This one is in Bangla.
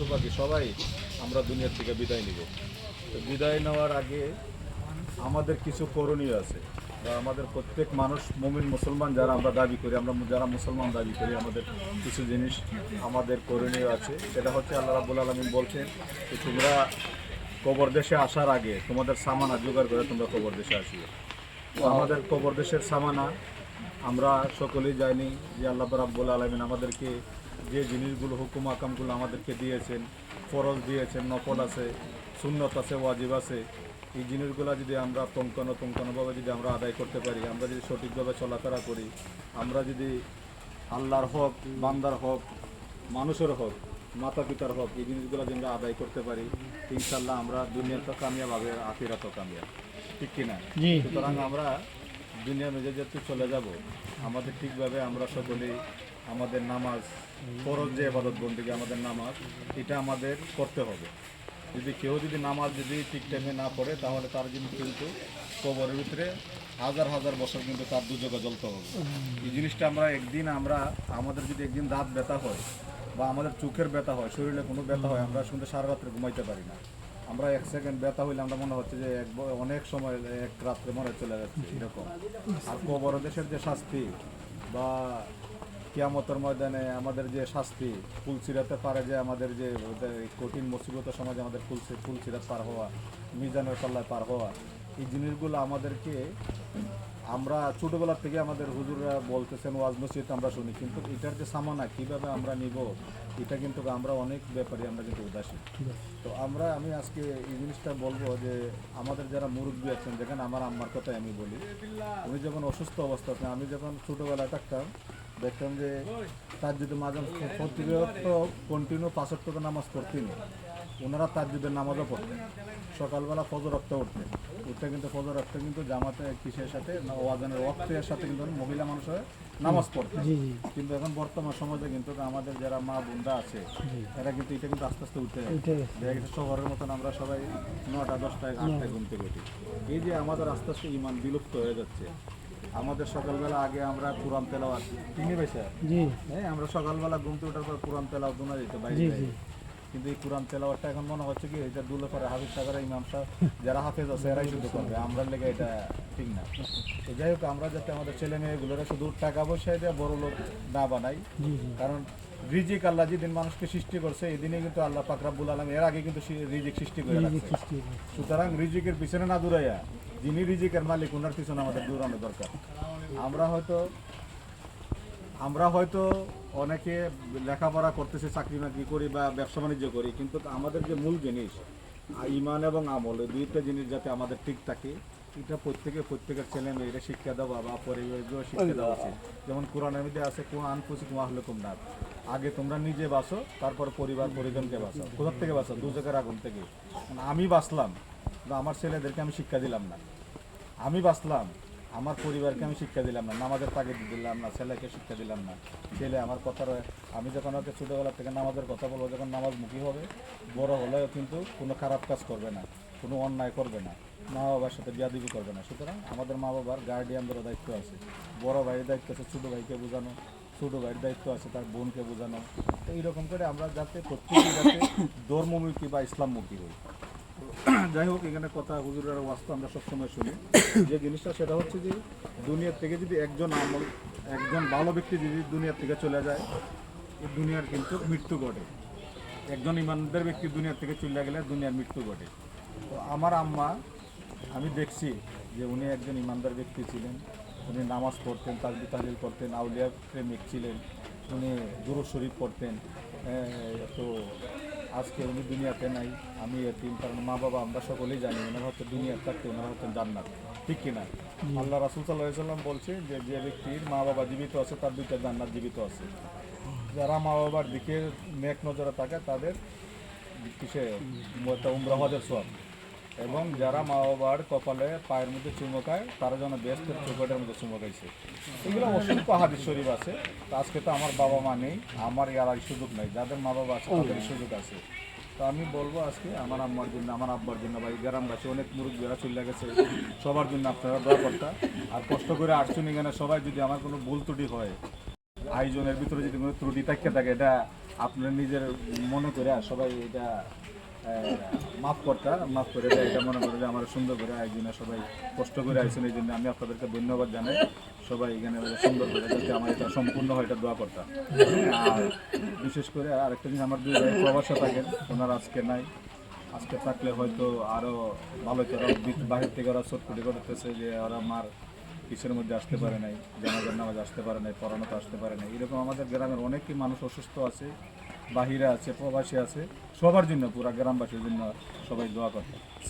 পশু পাখি সবাই আমরা দুনিয়ার থেকে বিদায় নিব। তো বিদায় নেওয়ার আগে আমাদের কিছু করণীয় আছে, বা আমাদের প্রত্যেক মানুষ মুমিন মুসলমান যারা আমরা দাবি করি, আমরা যারা মুসলমান দাবি করি, আমাদের কিছু জিনিস আমাদের করণীয় আছে। সেটা হচ্ছে আল্লাহ রাব্বুল আলামিন বলছেন যে তোমরা কবর দেশে আসার আগে তোমাদের সামানা জোগাড় করে তোমরা কবর দেশে আসিও। তো আমাদের কবর দেশের সামানা আমরা সকলেই জানি যে আল্লাহ রাব্বুল আলামিন আমাদেরকে যে জিনিসগুলো হুকুম আকামগুলো আমাদেরকে দিয়েছেন, ফরজ দিয়েছেন, নফল আছে, সুন্নত আছে, ওয়াজিব আছে, এই জিনিসগুলো যদি আমরা পুঙ্খানুপুঙ্খানুভাবে যদি আমরা আদায় করতে পারি, আমরা যদি সঠিকভাবে চলাফেরা করি, আমরা যদি আল্লাহর হক, বান্দার হক, মানুষের হক, মাতা পিতার হক, এই জিনিসগুলো যদি আমরা আদায় করতে পারি, ইনশাল্লাহ আমরা দুনিয়াতে কামিয়াব হবে, আখিরাতেও কামিয়াব। ঠিক কিনা? সুতরাং আমরা দুনিয়া মেজে যেতে চলে যাব, আমাদের ঠিকভাবে আমরা সকলেই আমাদের নামাজ, ফরজ যে ইবাদত বন্দেগী আমাদের নামাজ, এটা আমাদের করতে হবে। যদি কেউ যদি নামাজ যদি ঠিক টাইমে না পড়ে, তাহলে তার জন্য কিন্তু কবরের ভিতরে হাজার হাজার বছর কিন্তু তার দুর্যোগে জ্বলতে হবে। এই জিনিসটা আমরা আমাদের যদি একদিন দাঁত ব্যথা হয় বা আমাদের চোখের ব্যথা হয়, শরীরে কোনো ব্যথা হয়, আমরা শুনতে সারা রাত্রে ঘুমাইতে পারি না। আমরা 1 সেকেন্ড ব্যথা হইলে আমরা মনে হচ্ছে যে অনেক সময় এক রাত্রে মনে চলে যাচ্ছে এরকম। আর কবর দেশের যে শাস্তি বা কিয়ামতের ময়দানে আমাদের যে শাস্তি, ফুলসিরাতে পারে যে আমাদের যে কঠিন মুসিবতের সমাজে আমাদের ফুলসিরাত পার হওয়া, মিজানের পাল্লায় পার হওয়া, এই জিনিসগুলো আমাদেরকে আমরা ছোটোবেলার থেকে আমাদের হুজুররা বলতেছেন, ওয়াজ নসিহত আমরা শুনি, কিন্তু এটার যে সামানা কীভাবে আমরা নিব, এটা কিন্তু আমরা অনেক ব্যাপারে আমরা কিন্তু উদাসীন। তো আমি আজকে এই জিনিসটা বলবো যে আমাদের যারা মুরব্বী আছেন, যেখানে আমার আম্মার কথাই আমি বলি, উনি যখন অসুস্থ অবস্থাতে, আমি যখন ছোটোবেলায় থাকতাম, দেখতাম যে তার যদি মাঝে প্রতিনিয়ত কন্টিনিউ 5 ওয়াক্ত নামাজ পড়তেন, ওনারা তাজ্জুদের নামাজও পড়তেন, সকালবেলা ফজর রক্ত উঠতেন, উঠতে কিন্তু ফজর রক্ত কিন্তু জামাতে কিসের সাথে, ওয়াজানের ওয়াক্তের সাথে কিন্তু মহিলা মানুষ হয়ে নামাজ পড়তেন। কিন্তু এখন বর্তমান সমাজে কিন্তু আমাদের যারা মা বোনরা আছে, এরা কিন্তু এটা কিন্তু আস্তে আস্তে উঠে যায়। শহরের মতন আমরা সবাই 9টা 10টায় 8টায় ঘুম থেকে উঠি। এই যে আমাদের আস্তে আস্তে ইমান বিলুপ্ত হয়ে যাচ্ছে। আমাদের সকালবেলা আগে আমরা কোরআন তেলাওয়াত তিনি বেশা, হ্যাঁ, আমরা সকালবেলা ঘুম থেকে ওঠার পর কোরআন তেলাওয়াত শোনা যেত বাইরে। কিন্তু এই কোরআন তেলাওয়াতটা এখন মনে হচ্ছে কি এটা দুলে পরে হাফিজ সাহেবরা, ইমাম সাহেব যারা হাফেজ আছে এরাই শুধু করবে, আমরা লেগে এটা ঠিক না। তো যাই হোক, আমরা যাতে আমাদের ছেলে মেয়েগুলোরা শুধু টাকা পয়সা দিয়ে বড় লোক না বানাই, কারণ রিজিক আল্লাহ যেদিন মানুষকে সৃষ্টি করছে, এই দিনে কিন্তু আল্লাহ পাক রব্বুল আলামিন এর আগে কিন্তু রিজিক সৃষ্টি করে রাখছে। সুতরাং রিজিকের পিছনে না দৌড়াইয়া যিনি রিজিকের মালিক ওনার পিছনে আমাদের দৌড়ানো দরকার। আমরা হয়তো অনেকে লেখাপড়া করতেছে, চাকরি বাকরি করি বা ব্যবসা বাণিজ্য করি, কিন্তু আমাদের যে মূল জিনিস ইমান এবং আমল, এই দুইটা জিনিস যাতে আমাদের ঠিক থাকে, এটা প্রত্যেকের ছেলে মেয়েরা শিক্ষা দেওয়া বা পরিবারকেও শিক্ষা দেওয়া উচিত। যেমন কোরআনের মধ্যে আছে, আনফুসিকুম আহলিকুম নার, আগে তোমরা নিজে বাঁচো, তারপর পরিবার পরিজনকে বাঁচাও। কোথার থেকে বাঁচাও? দুজকের আগুন থেকে। আমি বাঁচলাম, আমার ছেলেদেরকে আমি শিক্ষা দিলাম না, আমি বাঁচলাম, আমার পরিবারকে আমি শিক্ষা দিলাম না, নামাজের তাগিদ দিলাম না, ছেলেকে শিক্ষা দিলাম না। ছেলে আমার কথা, আমি যখন ওকে ছোটোবেলা থেকে নামাজের কথা বলবো, যখন নামাজমুখী হবে, বড় হলেও কিন্তু কোনো খারাপ কাজ করবে না, কোনো অন্যায় করবে না, মা বাবার সাথে বেয়াদবি করবে না। সুতরাং আমাদের মা বাবার গার্ডিয়ানদেরও দায়িত্ব আছে, বড় ভাইয়ের দায়িত্ব আছে ছোটো ভাইকে বোঝানো, ছোটো ভাইয়ের দায়িত্ব আছে তার বোনকে বোঝানো। তো এইরকম করে আমরা যাতে প্রত্যেকেই যাতে ধর্মমুখী বা ইসলামমুখী হই। যাই হোক, এখানে কথা হুজুরের ওয়াজ তো আমরা সবসময় শুনি, যে জিনিসটা সেটা হচ্ছে যে দুনিয়ার থেকে যদি একজন ভালো ব্যক্তি যদি দুনিয়ার থেকে চলে যায়, এই দুনিয়ার কিন্তু মৃত্যু ঘটে। একজন ইমানদার ব্যক্তি দুনিয়ার থেকে চলে গেলে দুনিয়ার মৃত্যু ঘটে। তো আমার আম্মা, আমি দেখছি যে উনি একজন ইমানদার ব্যক্তি ছিলেন, উনি নামাজ পড়তেন, তাসবিহ তাহলিল করতেন, আউলিয়া প্রেমিক ছিলেন, উনি দুরূদ শরীফ পড়তেন। তো আজকে উনি দুনিয়াতে নাই, আমি এতিম, কারণ মা বাবা আমরা সকলেই জানি ওনারা হচ্ছে দুনিয়ার থাকতে ওনারা হচ্ছেন জান্নাত। ঠিক কিনা? আল্লাহ রাসূল সাল্লাল্লাহু আলাইহি ওয়াসাল্লাম বলছে যে যে ব্যক্তির মা বাবা জীবিত আছে তার 2টা জান্নাত জীবিত আছে। যারা মা বাবার দিকে নেক নজরে থাকে তাদের কিসে উমরা হজের সওয়াব, এবং যারা মা বাবার কপালে পায়ের মধ্যে চুমকায় তারা যেন বেহেশতের চৌকাঠের মধ্যে চুমকাইছে। এগুলো অসংখ্য হাদিস শরীফ আছে। তো আজকে তো আমার বাবা মা নেই, আমার আর সুযোগ নেই, যাদের মা বাবা আছে তাদের সুযোগ আছে। তো আমি বলবো আজকে আমার আম্মার জন্য, আমার আব্বার জন্য, বা এই গ্রামবাসী অনেক মুরব্বীরা চলে গেছে, সবার জন্য আপনারা দোয়া করতা। আর কষ্ট করে আসছেন এখানে সবাই, যদি আমার কোনো ভুল ত্রুটি হয় আয়োজনের ভিতরে যদি কোনো ত্রুটি থাকে এটা আপনার নিজের মনে করে সবাই এটা মাফ করে দেয়, এটা মনে করে যে আমার সুন্দর করে আয়োজনে সবাই কষ্ট করে আয়োজন, এই জন্য আমি আপনাদেরকে ধন্যবাদ জানাই। সবাই এখানে সুন্দর করে যাতে আমার এটা সম্পূর্ণ হয় এটা দোয়া করতাম। আর বিশেষ করে আরেকটা জিনিস, আমার দুই ভাই প্রবাসে থাকেন, ওনারা আজকে নাই, আজকে থাকলে হয়তো আরও ভালো হতো। ওরা বাহির থেকে ওরা ছটফটি করতেছে যে ওরা মার কিসের মধ্যে আসতে পারে নাই, জানাজার নামাজ আসতে পারে নাই, পড়ানোতে আসতে পারে নাই। এরকম আমাদের গ্রামের অনেকই মানুষ অসুস্থ আছে, বাহিরে আছে, প্রবাসী আছে, সবার জন্য পুরা গ্রামবাসীর জন্য সবাই দোয়া করতে।